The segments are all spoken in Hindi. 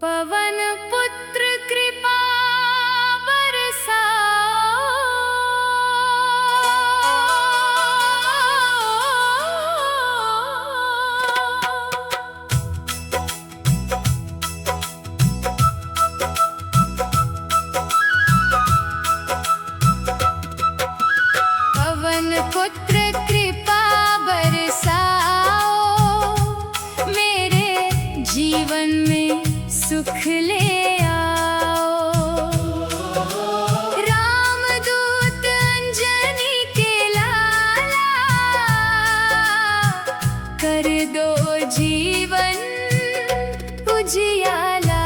पवन पुत्र कृपा बरसाओ। पवन पुत्र कृपा बरसाओ, मेरे जीवन में सुख ले आओ। रामदूत अंजनी के लाला, कर दो जीवन उजियाला।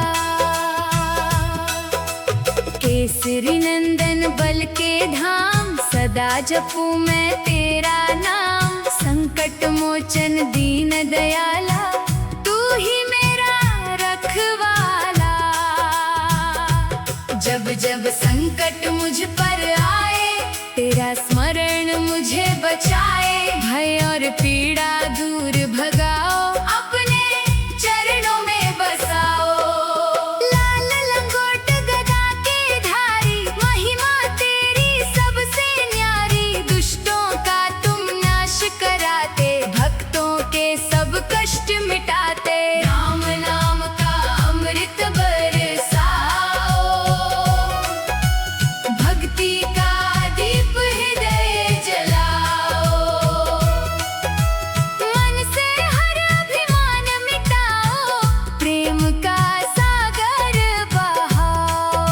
केसरी नंदन बल के धाम, सदा जपूं मैं तेरा नाम। संकट मोचन दीन दयाला, तू ही मेरा रखवाला। जब जब संकट मुझ पर आए, तेरा स्मरण मुझे बचाए। भय और पीड़ा दूर भगाओ, अपने चरणों में बसाओ। लाल लंगोट गदा के धारी, महिमा तेरी सबसे न्यारी। दुष्टों का तुम नाश कराते, भक्तों के सब कष्ट मिटाते। राम नाम का अमृत बरसाओ, भक्ति का दीप हृदय जलाओ। मन से हर अभिमान मिटाओ, प्रेम का सागर बहाओ।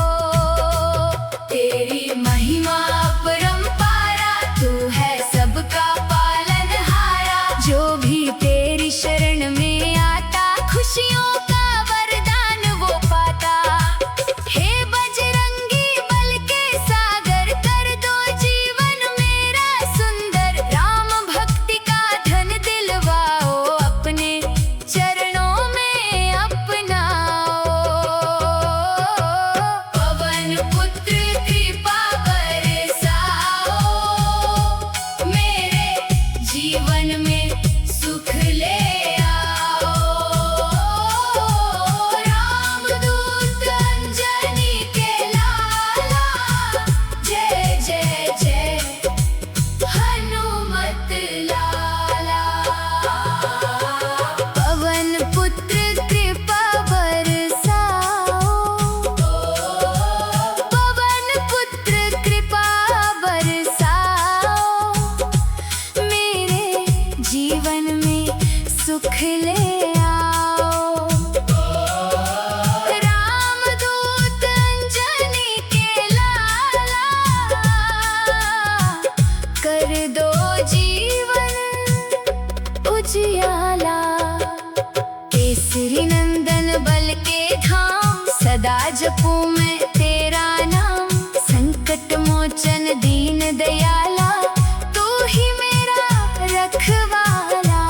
तेरी महिमा अपरंपारा, तू है सबका पालनहारा। जो भी तेरी शरण में आता, खुशियों का वरदान वो पाता। हे बजरंगी बल के सागर, कर दो जीवन मेरा सुंदर। राम भक्ति का धन दिलवाओ, अपने चरणों में अपनाओ। पवन पुत्र कृपा बरसाओ, मेरे जीवन में सुख ले आओ। रामदूत अंजनी के लाला, जय जय जय हनुमत लाला। पवन पुत्र कृपा बरसाओ, पवन पुत्र कृपा बरसाओ, मेरे जीवन में सुख ले आओ। रामदूत अंजनी के लाला, कर दो जीवन उजियाला। केसरी नंदन बल के धाम, सदा जपूं मैं तेरा नाम। संकट मोचन दीन दयाला, तू ही मेरा रखवाला।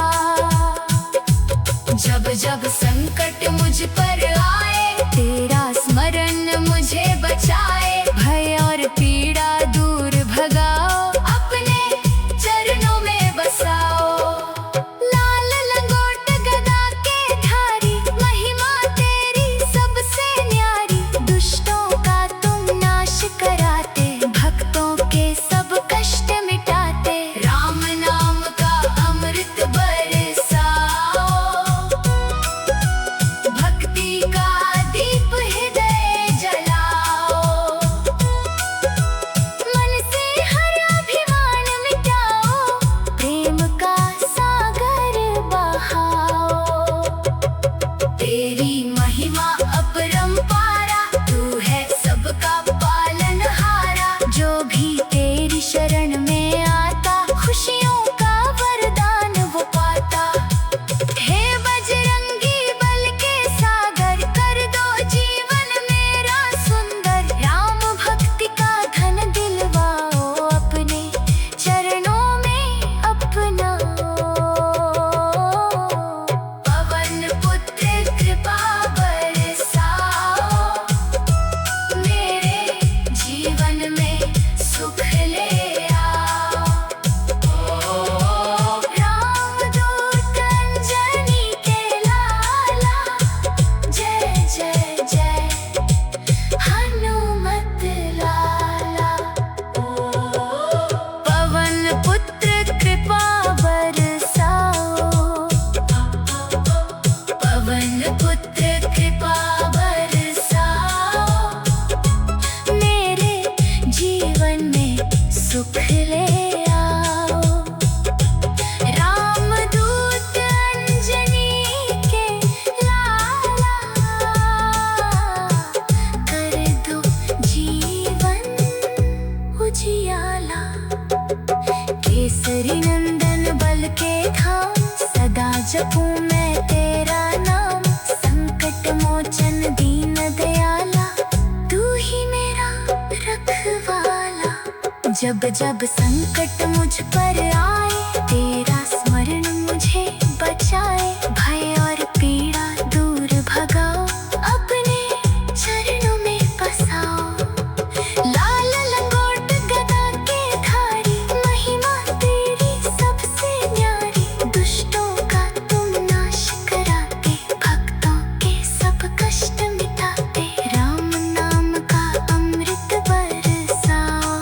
जब जब संकट मुझ पर आए, तेरा स्मरण मुझे बचाए। भय और पीड़ा दूर भगाओ, अपने चरणों में बसाओ। लाल लंगोट गदा के धारी, महिमा तेरी सबसे न्यारी। दुष्टों का तुम नाश कराते, भक्तों के सब कष्ट मिटाते। राम नाम का अमृत बरसाओ, भक्ति का दीप हृदय जलाओ। मन से हर अभिमान मिटाओ, प्रेम का सागर बहाओ। तेरी महिमा अपरंपारा, तू है सबका पालनहारा। जो भी तेरी शरण में आता, खुशियों का वरदान वो पाता। हे बजरंगी बल के सागर, कर दो जीवन मेरा सुंदर। राम भक्ति का धन दिलवाओ, अपने चरणों में अपनाओ। पवन पुत्र कृपा मोचन दीन दयाला, तू ही मेरा रखवाला। जब जब संकट मुझ पर आए, तेरा स्मरण मुझे बचाए। भय और पीड़ा दूर भगाओ, अपने चरणों में बसाओ। लाल लंगोट गदा के धारी, महिमा तेरी सबसे न्यारी। दुष्टों का तुम नाश कराते, भक्तों के सब कष्ट मिटाते। राम नाम का अमृत बरसाओ,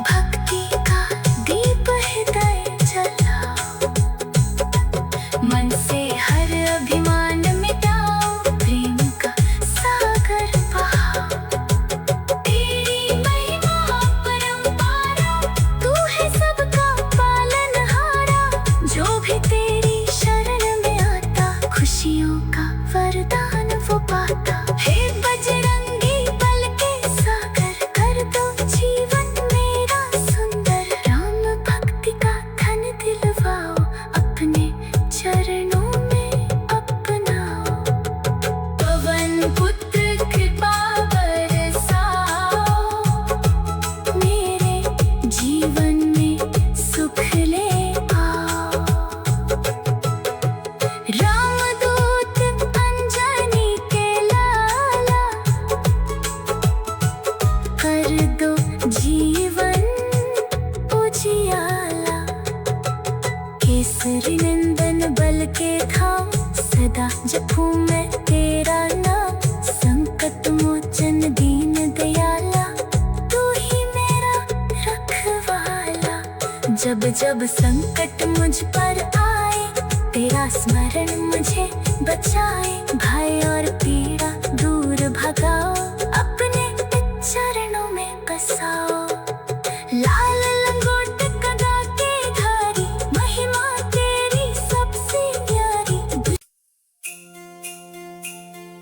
भक्ति का दीप हृदय जलाओ। मन से हर अभिमान मिटाओ, प्रेम का सागर बहाओ। तेरी महिमा अपरंपारा, तू है सबका पालनहारा। जो भी तेरी शरण में आता, खुशियों का वरदान वो पाता। हे बजरंगी बल के सागर, कर दो जीवन मेरा सुंदर। राम भक्ति का धन दिलवाओ, अपने चरणों में अपनाओ। पवन पुत्र कृपा बरसाओ, मेरे जीवन में सुख ले आओ। रामदूत अंजनी के लाला, कर दो जीवन उजियाला। केसरी नंदन बल के धाम, सदा जपूं मैं तेरा नाम। संकट मोचन दीन दयाला, तू ही मेरा रखवाला। जब जब संकट मुझ पर आए, तेरा स्मरण मुझे बचाए। भय और पीड़ा दूर भगाओ, अपने चरणों में बसाओ। लाल लंगोट गदा के धारी, महिमा तेरी सबसे न्यारी।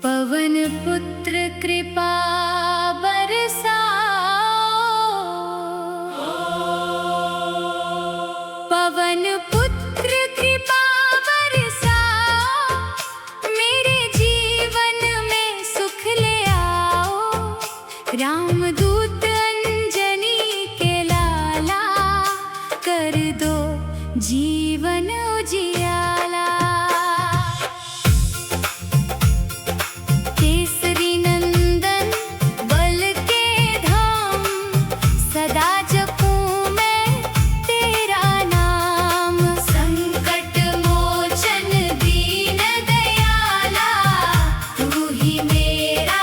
पवन पुत्र कृपा बरसाओ, पवन पुत्र कृपा बरसाओ। मेरे जीवन में सुख ले आओ। रामदूत अंजनी के लाला, कर दो जीवन उजियाला। केसरी नंदन बल के धाम, सदा जपूं मैं तेरा नाम। संकट मोचन दीन दयाला, तू ही मेरा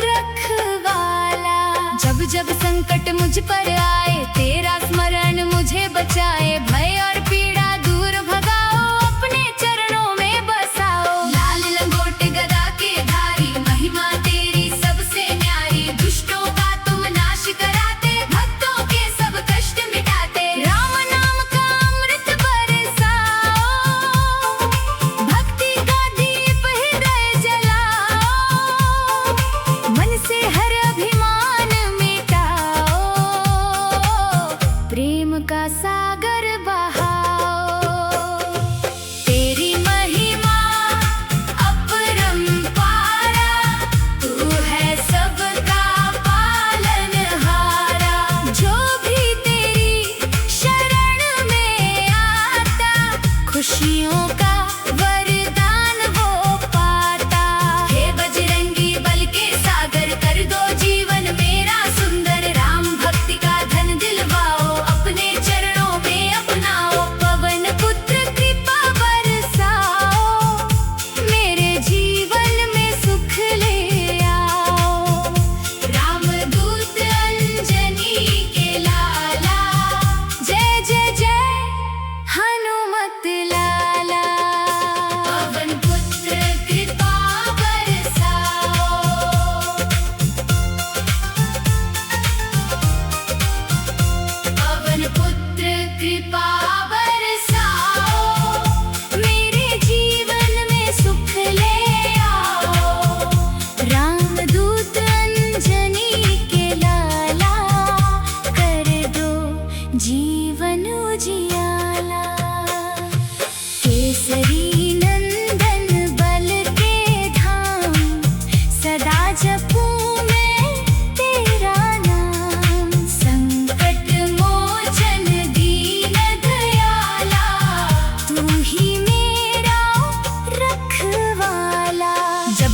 रखवाला। जब जब संकट मुझ पर आए, तेरा स्मरण मुझे बचाए। भय और पीड़ा दूर भगाओ, अपने चरणों में बसाओ। लाल लंगोट गदा के धारी, महिमा तेरी सबसे न्यारी। दुष्टों का तुम नाश कराते, भक्तों के सब कष्ट मिटाते। राम नाम का अमृत बरसाओ, भक्ति का दीप हृदय जलाओ। मन से हर अभिमान मिटाओ,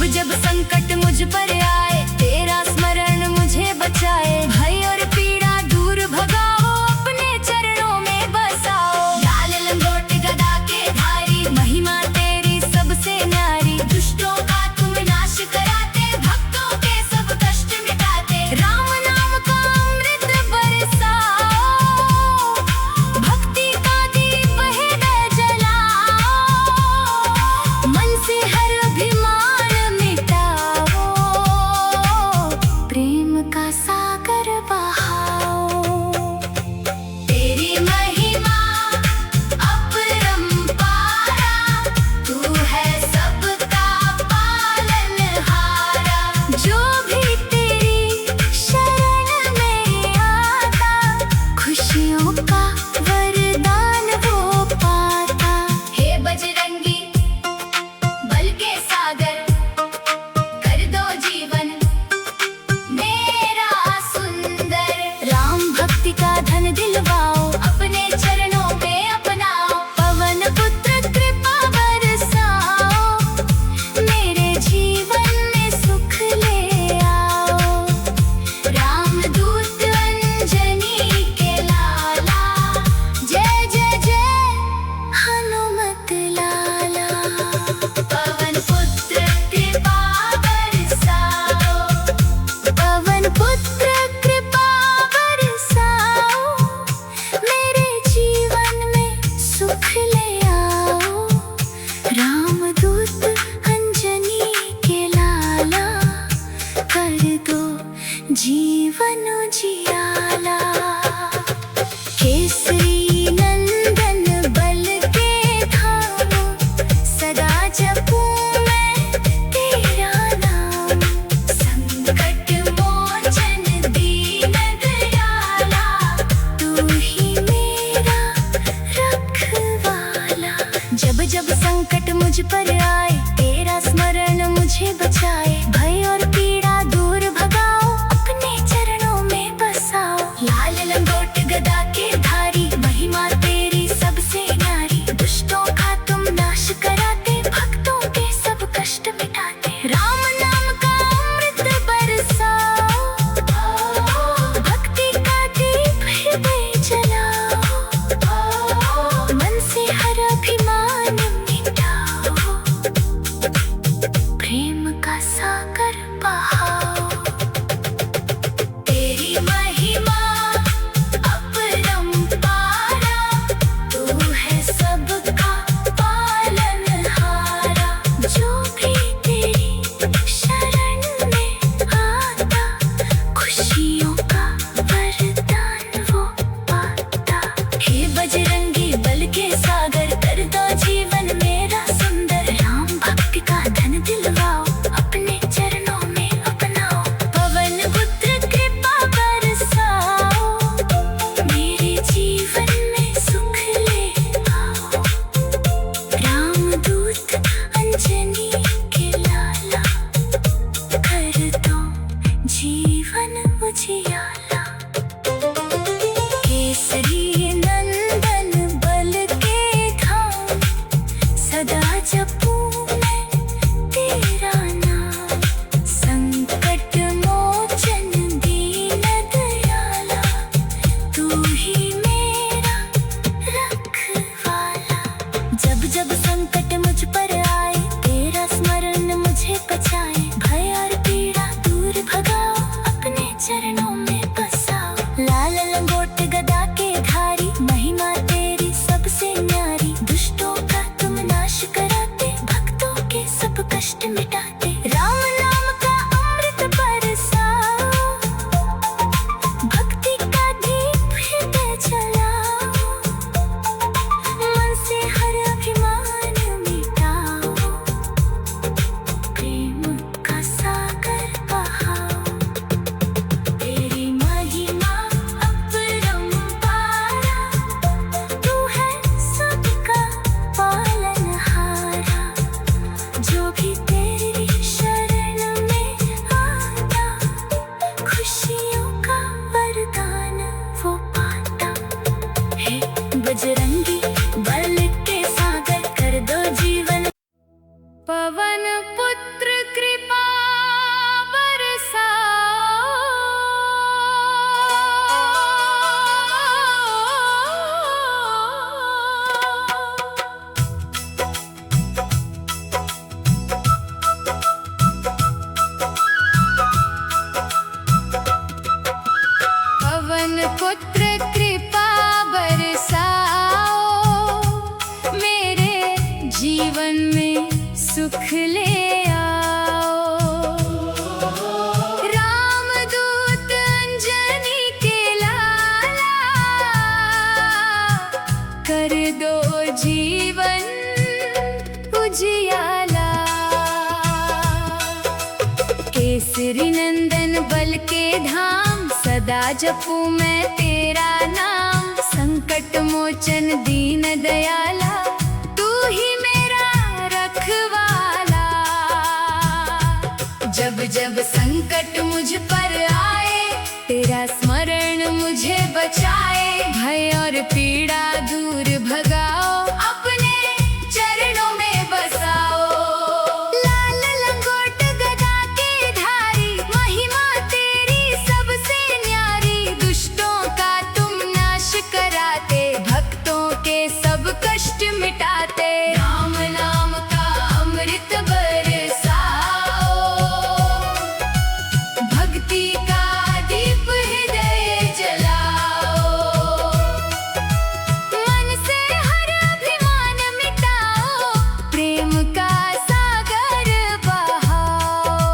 जब जब संकट मुझ पर आए तेरा स्मरण मुझे बचाए। भय और पीड़ा दूर भगाओ अपने चरणों में बसाओ। लाल लंगोट गदा के धारी महिमा तेरी सबसे न्यारी। दुष्टों का तुम नाश कराते भक्तों के सब कष्ट मिटाते। राम नाम का अमृत बरसाओ भक्ति का दीप हृदय जलाओ। मन से हर अभिमान मिटाओ प्रेम का सागर बहाओ। तेरी महिमा अपरंपारा तू है सबका पालनहारा। जो भी तेरी शरण में आता खुशियों का वरदान वो पाता। हे बजरंगी बल के सागर कर दो जीवन मेरा सुंदर। राम भक्ति का धन दिलवाओ अपने चरणों में अपनाओ। पवन पुत्र कृपा बरसाओ मेरे जीवन में सुख ले आओ। राम दूत अंजनी के लाला जय जय जय हनुमत लाला। पवन पुत्र कृपा बरसाओ पवन पुत्र कृपा बरसाओ मेरे जीवन में सुख ले आओ। राम दूत अंजनी के लाला कर दो जीवन उजियाला। केसरी नंदन बल के धाम सदा जपूं मैं तेरा नाम। संकट मोचन दीन दयाला तू ही मेरा रखवाला। जब जब संकट मुझ पर आए तेरा स्मरण मुझे बचाए। भय और पीड़ा दूर भगाओ अपने चरणों में बसाओ। लाल लंगोट गदा के धारी महिमा तेरी सबसे न्यारी। दुष्टों का तुम नाश कराते भक्तों के सब कष्ट मिटाते। राम नाम का अमृत बरसाओ भक्ति का दीप हृदय जलाओ। मन से हर अभिमान मिटाओ प्रेम का सागर बहाओ। तेरी महिमा अपरंपारा तू है सबका पालनहारा। जो भी तेरी शरण में आता खुशियों का वरदान वो पाता। हे बजरंगी बल के सागर कर दो जीवन मेरा सुंदर। राम भक्ति का धन दिलवाओ अपने चरणों में अपनाओ। पवन पुत्र कृपा बरसाओ मेरे जीवन में सुख ले आओ। राम दूत अंजनी के लाला कर दो जीवन उजियाला। केसरी नंदन बल के धाम सदा जपूं मैं तेरा नाम। संकट मोचन दीन दयाला तू ही मेरा रखवाला। जब जब संकट मुझ पर आए तेरा स्मरण मुझे बचाए। भय और पीड़ा दूर भगाओ अपने चरणों में बसाओ। लाल लंगोट गदा के धारी महिमा तेरी सबसे न्यारी। दुष्टों का तुम नाश कराते भक्तों के सब कष्ट मिटाते। राम नाम का अमृत बरसाओ भक्ति का दीप हृदय जलाओ। मन से हर अभिमान मिटाओ प्रेम का सागर बहाओ। तेरी महिमा अपरंपारा तू है सबका पालनहारा। जो भी तेरी शरण में आता खुशियों का वरदान वो पाता। हे बजरंगी बल के सागर कर दो जीवन। पवन पुत्र कृपा सुख ले आओ। रामदूत अंजनी के लाला, कर दो जीवन उजियाला। केसरी नंदन बल के धाम, सदा जपूं मैं तेरा नाम। संकट मोचन दीन दयाला, तू ही मेरा रखवाला। जब जब संकट मुझ पर आए, तेरा स्मरण मुझे बचाए। भय और पीड़ा दूर भगाओ, अपने चरणों में बसाओ। लाल लंगोट गदा के धारी, महिमा तेरी सबसे न्यारी। दुष्टों का तुम नाश कराते, भक्तों के सब कष्ट मिटाते। राम नाम का अमृत बरसाओ, भक्ति का दीप हृदय जलाओ। मन से हर अभिमान मिटाओ, प्रेम का सागर बहाओ।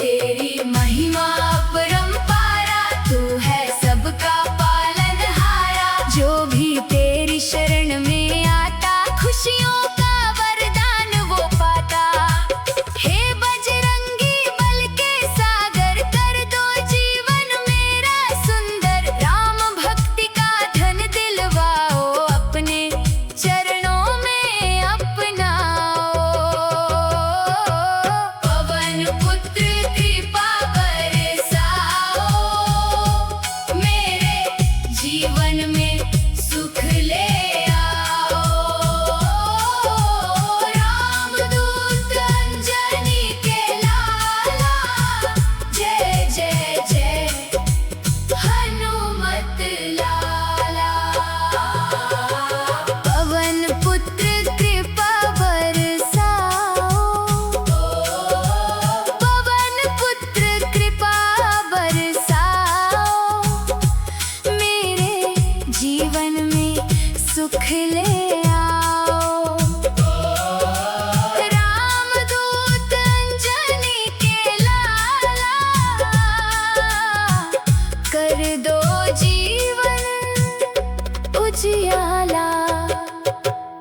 तेरी महिमा अपरंपारा, तू है सबका पालनहारा। जो भी तेरी शरण में आता, खुशियों का वरदान वो पाता। हे बजरंगी बल के सागर, कर दो जीवन मेरा सुंदर। राम भक्ति का धन दिलवाओ, अपने चरणों में अपनाओ। पवन पुत्र कृपा बरसाओ, मेरे जीवन में सुख ले आओ। रामदूत अंजनी के लाला, जय जय जय हनुमत लाला। पवन पुत्र कृपा बरसाओ, पवन पुत्र कृपा बरसाओ। मेरे जीवन में सुख ले आओ। रामदूत अंजनी के लाला, कर दो जीवन उजियाला।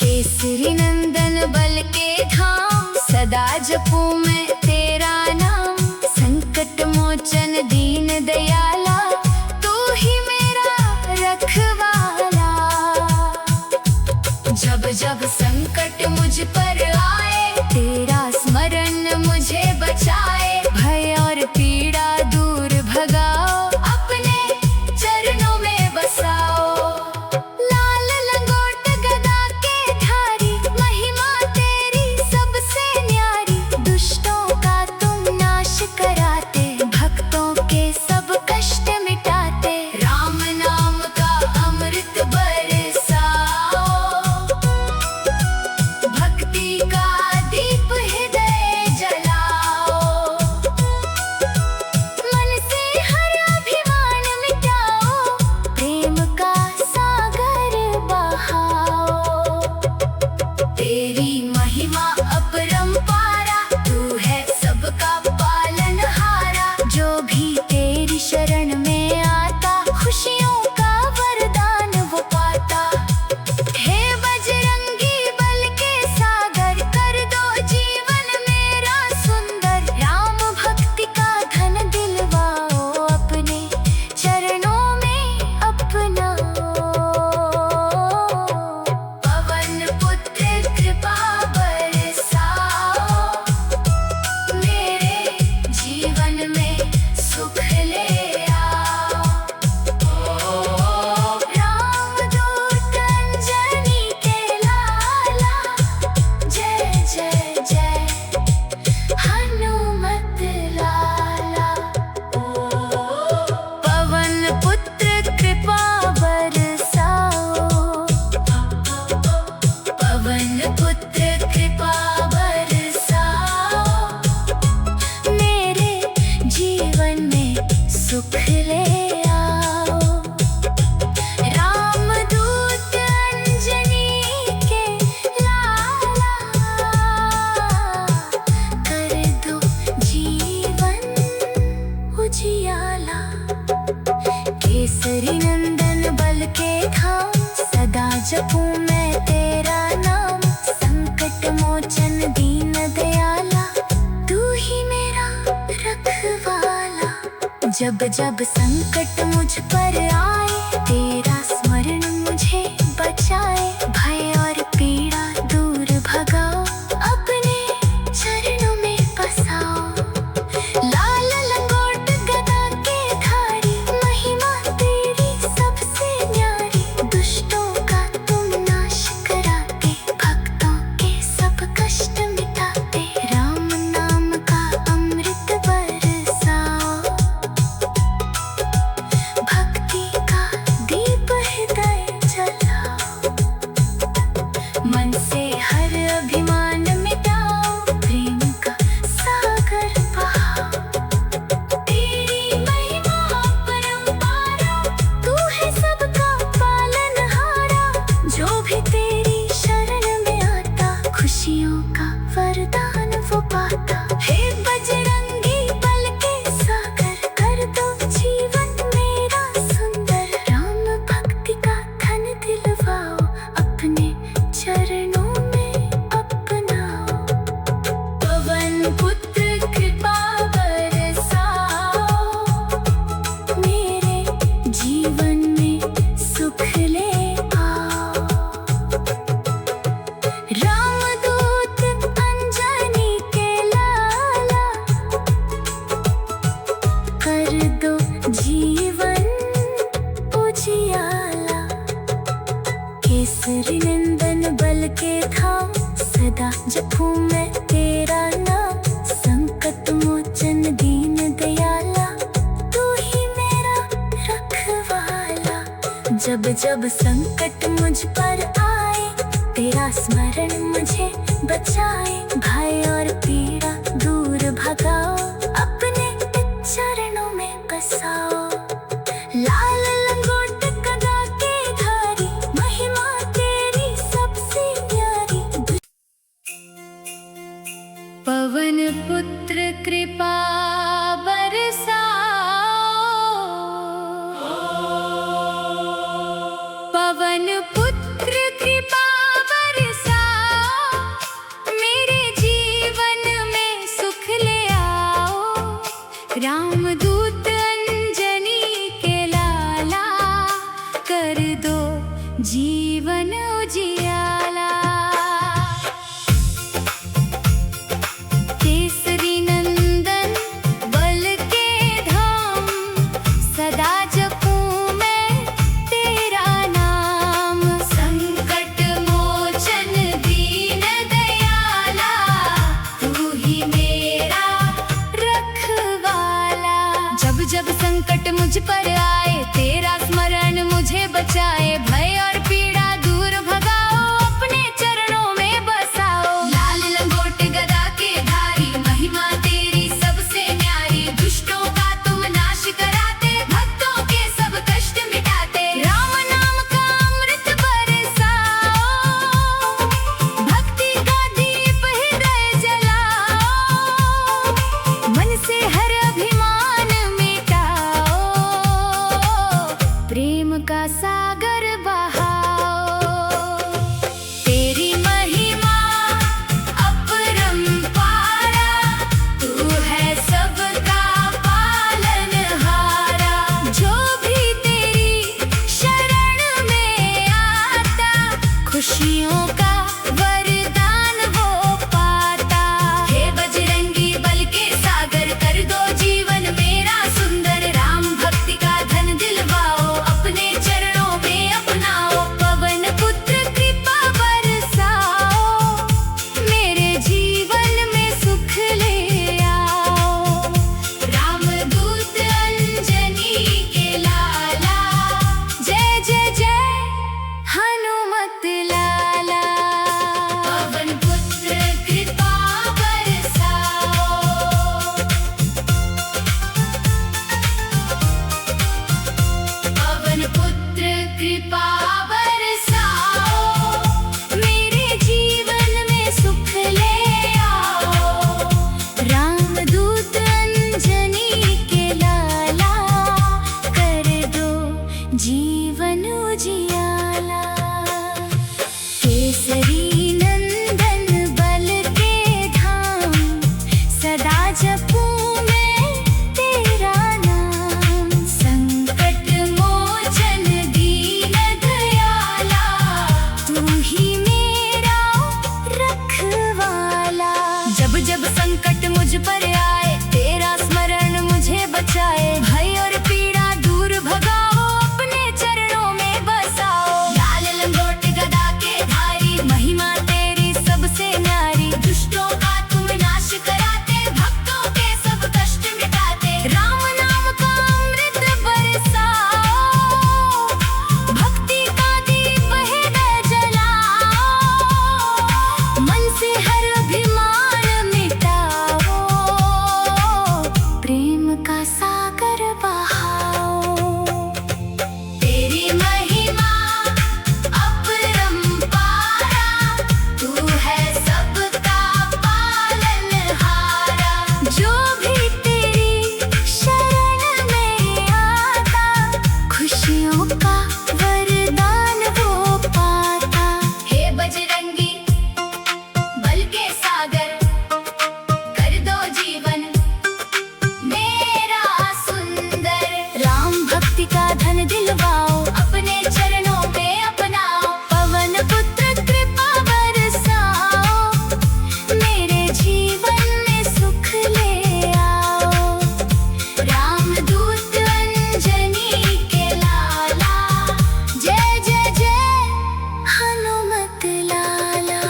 केसरी नंदन बल के धाम, सदा जपूं मैं तेरा नाम। संकट मोचन दीन दयाला, तू ही मेरा रखवाला। जब जब संकट मुझ पर आए, तेरा स्मरण मुझे बचाए। भय और पीड़ा दूर भगाओ, अपने चरणों में बसाओ। लाल लंगोट गदा के धारी, महिमा तेरी सबसे न्यारी। दुष्टों केसरी नंदन बल के धाम, सदा जपूं मैं तेरा नाम। संकट मोचन दीन दयाला, तू ही मेरा रखवाला। जब जब संकट मुझ पर आए, तेरा स्मरण मुझे बचाए। भय और पीड़ा दूर भगाओ, अपने चरणों में बसाओ। लाल लंगोट गदा के धारी, महिमा तेरी सबसे न्यारी। दुष्टों का तुम नाश कराते, भक्तों के सब कष्ट मिटाते। राम नाम का अमृत बरसाओ, भक्ति का दीप हृदय जलाओ। मन से हर अभिमान मिटाओ, प्रेम का सागर बहाओ। तेरी महिमा परंपारा, तू है सबका पालनहारा। जो भी तेरी शरण में आता, खुशियों का वरदान वो पाता। हे बजरंगी बल के सागर, कर दो जीवन मेरा सुंदर। राम भक्ति का धन दिलवाओ, अपने चरणों में अपनाओ। पवन पुत्र कृपा बरसाओ, मेरे जीवन में सुख ले आओ। रामदूत अंजनी के लाला, कर दो जीवन उजियाला। केसरी नंदन बल के धाम, सदा जपूं मैं तेरा नाम। संकट मोचन दीन दयाला, तू ही मेरा रखवाला। जब जब संकट मुझ पर आए, तेरा स्मरण मुझे बचाए। भय और पीड़ा दूर भगाओ, अपने चरणों में बसाओ। लाल लंगोट गदा के धारी, महिमा तेरी सबसे न्यारी। पवन पुत्र कृपा बरसाओ, पवन पुत्र कृपा बरसाओ। मेरे जीवन में सुख ले आओ। रामदूत अंजनी के लाला, कर दो जीवन उजियाला। केसरी नंदन जब संकट मुझ पर आए तेरा स्मरण मुझे बचाए। भय और पीड़ा दूर भगाओ अपने चरणों में बसाओ। लाल लंगोट गदा के धारी महिमा तेरी सबसे न्यारी। दुष्टों का तुम नाश कराते भक्तों के सब कष्ट मिटाते। राम नाम का अमृत बरसाओ भक्ति का दीप हृदय जलाओ। मन से हर अभिमान मिटाओ प्रेम का सागर बहाओ। तेरी महिमा अपरंपारा तू है सबका पालनहारा। जो भी तेरी शरण में आता खुशियों का वरदान वो पाता। हे बजरंगी बल के सागर कर दो जीवन मेरा सुंदर। राम भक्ति का धन दिलवाओ अपने चरणों में अपनाओ। पवन पुत्र कृपा बरसाओ मेरे जीवन में सुख ले आओ। राम दूत अंजनी के लाला जय जय जय हनुमत लाला।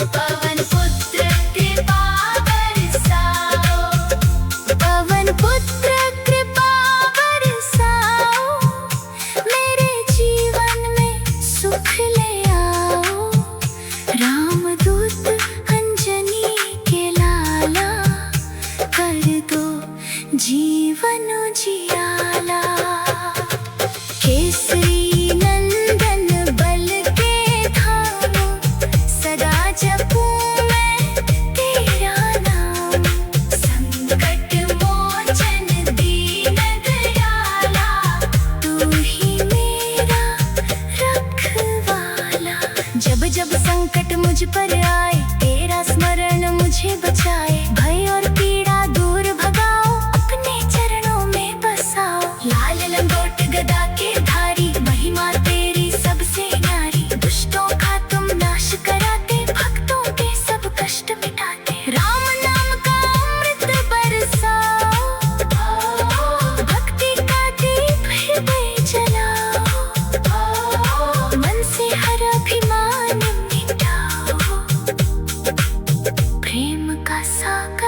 पवन पुत्र कृपा बरसाओ पवन पुत्र कृपा बरसाओ मेरे जीवन में सुख ले आओ। राम दूत अंजनी के लाला कर दो जीवन उजियाला। केसरी नंदन बल के धाम सदा जपूं मैं तेरा नाम। संकट मोचन दीन दयाला तू ही मेरा रखवाला। जब जब संकट मुझ पर आए तेरा स्मरण मुझे बचाए। भय और पीड़ा दूर भगाओ अपने चरणों में बसाओ। लाल लंगोट गदा के धारी महिमा तेरी सबसे न्यारी। दुष्टों का तुम नाश कराते भक्तों के सब कष्ट मिटाते। राम नाम का अमृत बरसाओ भक्ति का दीप हृदय जलाओ। मन से हर अभिमान मिटाओ प्रेम का सागर